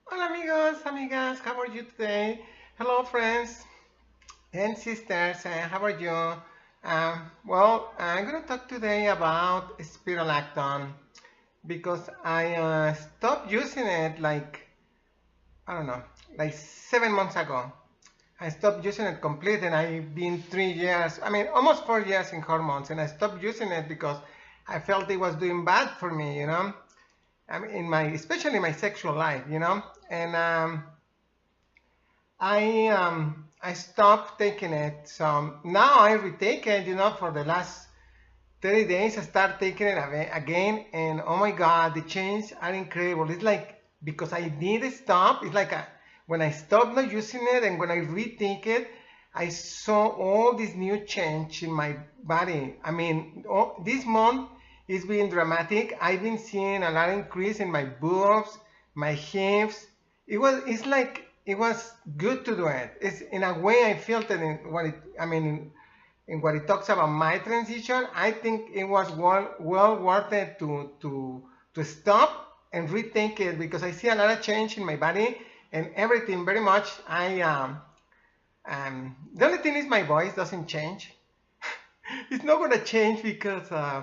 Hola amigos, amigas, how are you today? Hello friends and sisters, how are you? I'm going to talk today about Spirolactone because I stopped using it like, I don't know, like 7 months ago. I stopped using it completely and I've been 3 years, almost 4 years in hormones, and I stopped using it because I felt it was doing bad for me, especially in my sexual life, and I stopped taking it. So now I retake it, for the last 30 days I start taking it again, and oh my God, the changes are incredible. It's like because I need to stop. It's like when I stopped not using it and when I retake it, I saw all this new change in my body. This month is being dramatic. I've been seeing a lot of increase in my boobs, my hips. It's like it was good to do it. It's in a way I felt it in what it. In what it talks about my transition, I think it was well worth it to stop and rethink it because I see a lot of change in my body and everything very much. The only thing is my voice doesn't change. It's not gonna change because I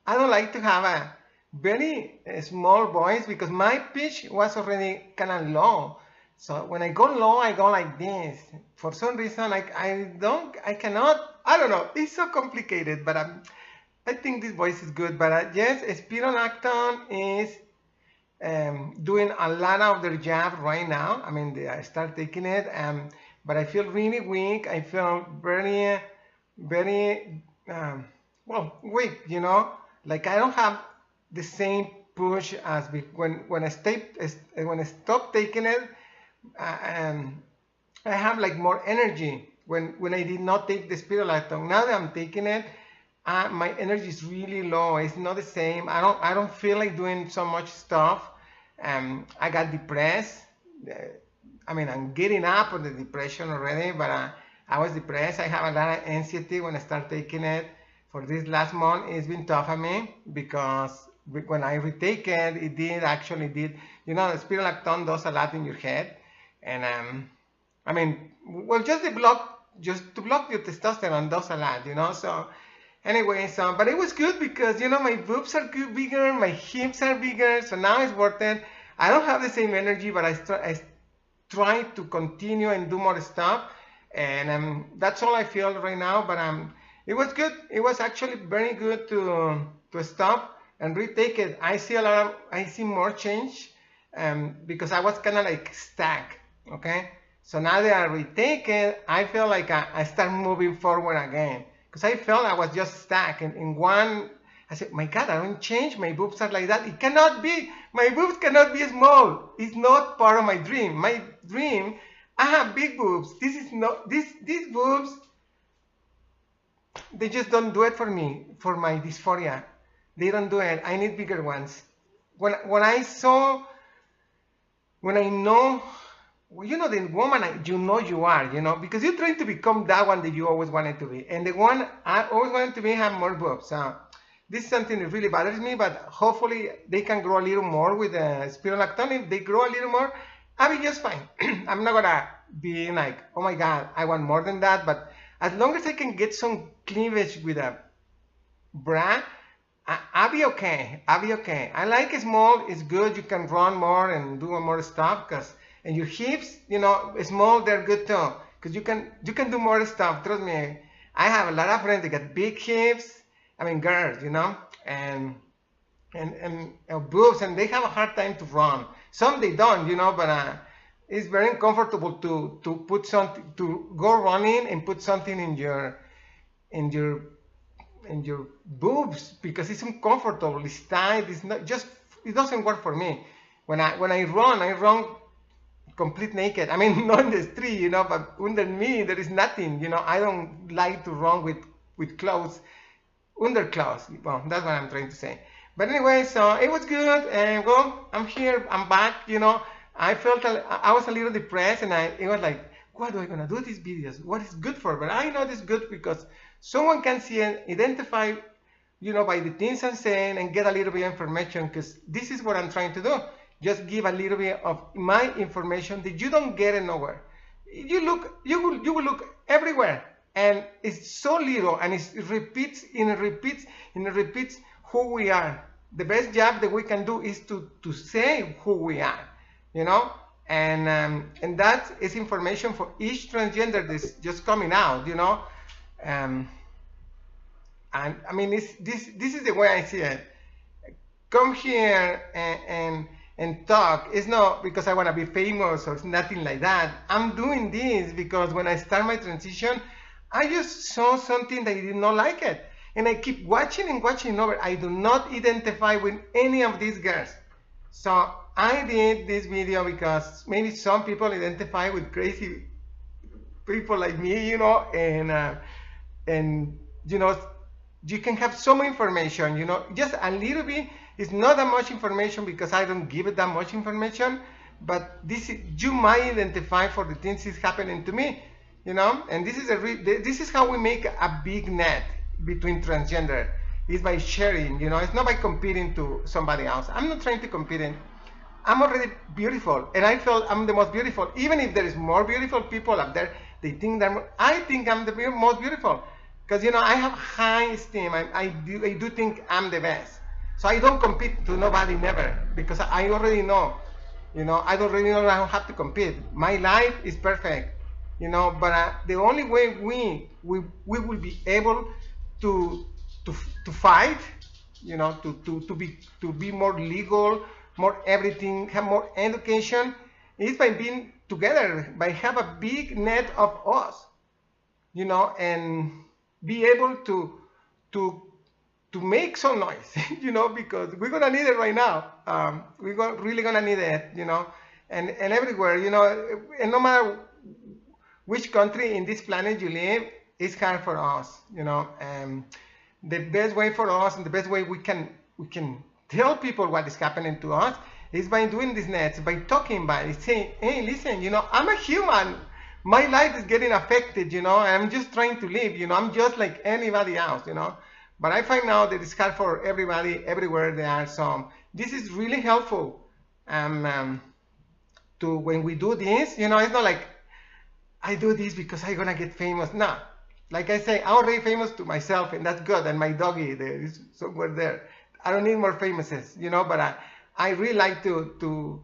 don't like to have a very small voice because my pitch was already kind of low. So when I go low, I go like this. For some reason, I cannot, I don't know. It's so complicated, but I think this voice is good. But yes, Spirolactone is doing a lot of their job right now. I start taking it, but I feel really weak. I feel very, weak. Like I don't have the same push as when I stopped taking it. And I have like more energy when I did not take the Spirolactone. Now that I'm taking it, my energy is really low. It's not the same. I don't feel like doing so much stuff. I got depressed. I'm getting up on the depression already, but I was depressed. I have a lot of anxiety when I start taking it. For this last month, it's been tough on me because when I retake it, it did actually did. Spirolactone does a lot in your head, and well, just to block your testosterone does a lot, So anyway, but it was good because my boobs are bigger, my hips are bigger, so now it's worth it. I don't have the same energy, but I try to continue and do more stuff, and that's all I feel right now. But it was good. It was actually very good to stop and retake it. I see more change, because I was kind of like stuck. Okay, so now that I retake it, I feel like I start moving forward again because I felt I was just stuck in one. I said, my God, I don't change. My boobs are like that. It cannot be. My boobs cannot be small. It's not part of my dream. My dream, I have big boobs. This is not, these boobs, they just don't do it for me, for my dysphoria. They don't do it. I need bigger ones. When I know, well, the woman you are, because you're trying to become that one that you always wanted to be. And the one I always wanted to be have more boobs. This is something that really bothers me, but hopefully they can grow a little more with the Spirolactone. If they grow a little more, I'll be just fine. I'm not gonna be like, oh my God, I want more than that. But as long as I can get some cleavage with a bra, I'll be okay. I'll be okay. I like it small. It's good. You can run more and do more stuff and your hips, small, they're good too. Because you can do more stuff. Trust me. I have a lot of friends that got big hips. Girls, and boobs, and they have a hard time to run. Some they don't, but it's very uncomfortable to put something, to go running and put something in your boobs because it's uncomfortable. It's tight. It's not just. It doesn't work for me. When I run complete naked. Not in the street, but under me there is nothing. I don't like to run with clothes, underclothes. Well, that's what I'm trying to say. But anyway, so it was good, and well, I'm here. I'm back. I felt I was a little depressed, and it was like, what do I gonna do these videos? What is good for? But I know this is good because someone can see and identify, by the things I'm saying and get a little bit of information because this is what I'm trying to do. just give a little bit of my information that you don't get it nowhere. You will look everywhere, and it's so little, and it repeats who we are. The best job that we can do is to say who we are, you know, and that is information for each transgender that's just coming out, you know. And I mean, this is the way I see it. Come here and talk. It's not because I want to be famous or nothing like that. I'm doing this because when I start my transition, I just saw something that I did not like it. And I keep watching and watching over. I do not identify with any of these girls. So I did this video because maybe some people identify with crazy people like me, you know, and you know, you can have some information, you know, just a little bit. It's not that much information because I don't give it that much information, but this is, you might identify for the things that's happening to me, you know. And this is how we make a big net between transgender, is by sharing, you know. It's not by competing to somebody else. I'm not trying to compete in. I'm already beautiful, and I feel I'm the most beautiful. Even if there is more beautiful people up there, they think that I think I'm the most beautiful, because, you know, I have high esteem. I do think I'm the best. So I don't compete to nobody, never, because I already know, you know, I don't really know I don't have to compete. My life is perfect, you know. But the only way we will be able to fight, you know, to be more legal, more everything, have more education, is by being together, by have a big net of us, you know, and be able to make some noise, you know, because we're gonna need it right now. We're really gonna need it, you know, and everywhere, you know, and no matter which country in this planet you live, it's hard for us, you know. And the best way for us, and the best way we can tell people what is happening to us, is by doing these nets, by talking about it, saying, hey, listen, you know, I'm a human. My life is getting affected, you know, and I'm just trying to live, you know. I'm just like anybody else, you know. But I find out that it's hard for everybody, everywhere they are. So this is really helpful to when we do this, you know. It's not like I do this because I'm gonna get famous. No, like I say, I'm already famous to myself, and that's good. And my doggy there is somewhere there. I don't need more famouses, you know. But I really like to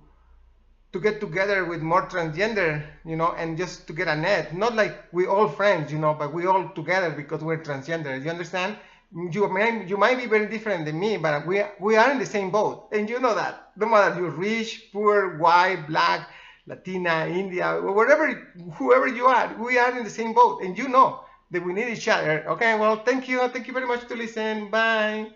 get together with more transgender, you know, and just to get a net. Not like we all friends, you know, but we all together because we're transgender. You understand? You might be very different than me, but we are in the same boat, and you know that. No matter you're rich, poor, white, black, Latina, India, whoever you are, we are in the same boat, and you know that we need each other. Okay, well, thank you very much to listen. Bye.